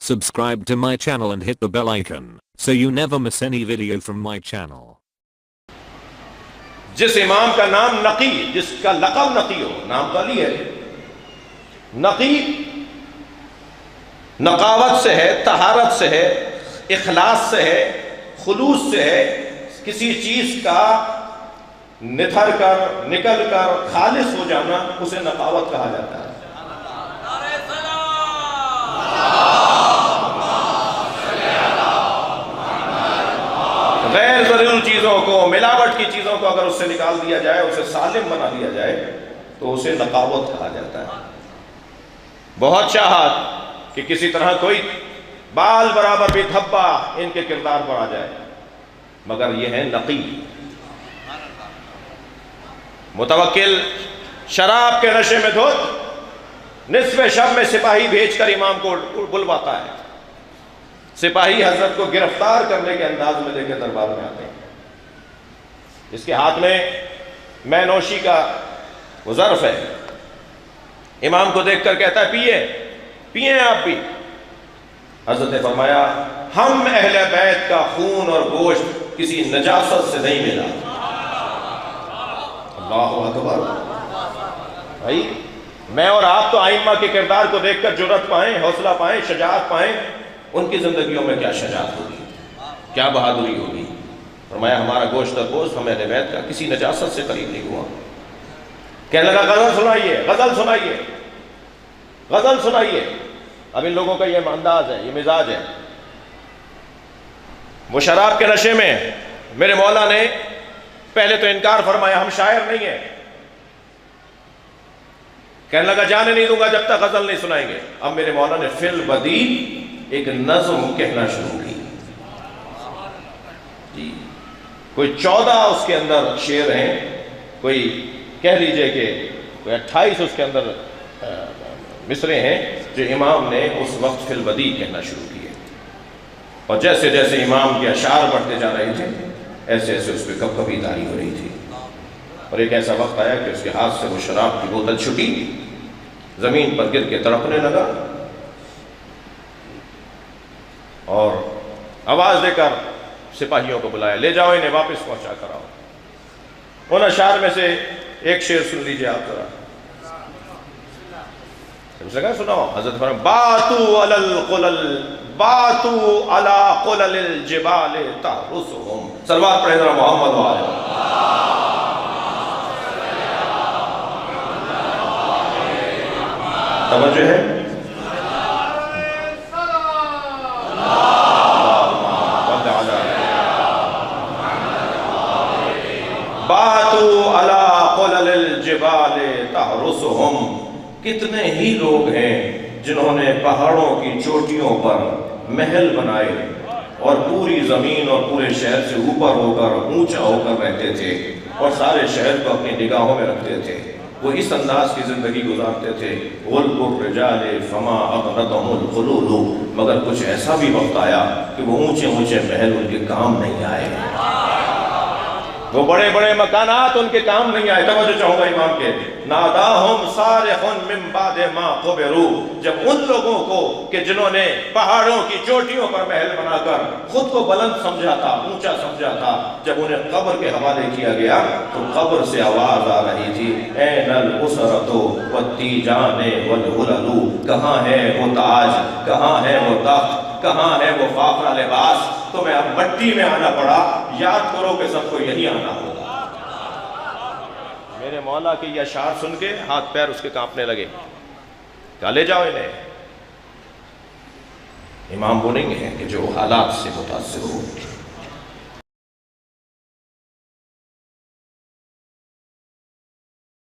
Subscribe to my channel and hit the bell icon so you never miss any video from my channel. जिस इमाम का नाम नकी, जिसका लक़ब नकी हो, नाम तो अली है, नकी नकावत से है, तहारत से है, इखलास से है, खुलूस से है, किसी चीज का निथर कर निकल कर खालिस हो जाना उसे नकावत कहा जाता है। गैर ज़रूरी चीज़ों को, मिलावट की चीज़ों को अगर उससे निकाल दिया जाए, उसे सालिम बना दिया जाए तो उसे नकावत कहा जाता है। बहुत चाहत कि किसी तरह कोई बाल बराबर भी धब्बा इनके किरदार पर आ जाए, मगर यह है नकी। मुतवक्किल शराब के नशे में धुत निस्फ़े शब में सिपाही भेजकर इमाम को बुलवाता है। सिपाही हजरत को गिरफ्तार करने के अंदाज में लेकर दरबार में आते हैं। इसके हाथ में मैनोशी का वो ज़र्फ है। इमाम को देखकर कहता है, पिए पिए आप भी। हजरत ने फरमाया, हम अहले बैत का खून और गोश्त किसी नजासत से नहीं मिला। अल्लाहु अकबर। भाई मैं और आप तो आइम्मा के किरदार को देखकर जुर्रत पाएं, हौसला पाएं, शजाअत पाएं। उनकी जिंदगियों में क्या शजाअत होगी, क्या बहादुरी होगी। फरमाया, हमारा गोश्त और गोश्त हमें अहले बैत का किसी नजासत से करीब नहीं हुआ। कहने लगा, गजल सुनाइए, गजल सुनाइए, गजल सुनाइए। अब इन लोगों का ये अंदाज है, ये मिजाज है। वो शराब के नशे में मेरे मौला ने पहले तो इनकार फरमाया, हम शायर नहीं है। कहने लगा, जाने नहीं दूंगा जब तक गजल नहीं सुनाएंगे। अब मेरे मौला ने फिल बदी एक नज़्म कहना शुरू की जी। कोई 14 उसके अंदर शेर हैं, कोई कह लीजिए कि कोई 28 उसके अंदर मिसरे हैं जो इमाम ने उस वक्त फिल बदी कहना शुरू किए। और जैसे जैसे इमाम के अशार बढ़ते जा रहे थे, ऐसे ऐसे उस पर कभी तारी हो रही थी। और एक ऐसा वक्त आया कि उसके हाथ से वो शराब की बोतल छुटी, जमीन पर गिर के तड़पने लगा और आवाज देकर सिपाहियों को बुलाया, ले जाओ इन्हें वापस पहुंचा कर आओ। उन अशार में से एक शेर सुन लीजिए आप जरा। जगह सुनाओ। हजरत फरमाया, बातू अलल कुलल, बातू अला कुलल जिबाल तहरुसुहुम। सलवात पढ़े जरा मोहम्मद वाले। तवज्जो है। बातू अला कुलल जिबाल तहरुसुहुम। कितने ही लोग हैं जिन्होंने पहाड़ों की चोटियों पर महल बनाए और पूरी जमीन और पूरे शहर से ऊपर होकर ऊंचा होकर रहते थे और सारे शहर को अपनी निगाहों में रखते थे। वो इस अंदाज की जिंदगी गुजारते थे। मगर कुछ ऐसा भी वक्त आया कि वो ऊंचे ऊंचे महल उनके काम नहीं आए, वो बड़े बड़े मकानात उनके काम नहीं आए। तवज्जो चाहूंगा इमाम के। नादाहुम सारिखुन मिन बादे मा कुबिरू। जब उन लोगों को कि जिन्होंने पहाड़ों की चोटियों पर महल बनाकर खुद को बुलंद समझा था, ऊंचा समझा था, जब उन्हें कब्र के हवाले किया गया तो कब्र से आवाज आ रही थी, ऐनल उसरतु वत्तीजाने वल हुललू। कहाँ है वो ताज, कहाँ है वो तख्त, कहाँ है वो फाखरा लिबास। तुम्हें अब मट्टी में आना पड़ा, याद करो कि सबको यही आना होगा। मेरे मौला के ये अशार सुन के हाथ पैर उसके कांपने लगे। क्या ले जाओ इन्हें। इमाम बोलेंगे कि जो हालात से मुतासिर हो,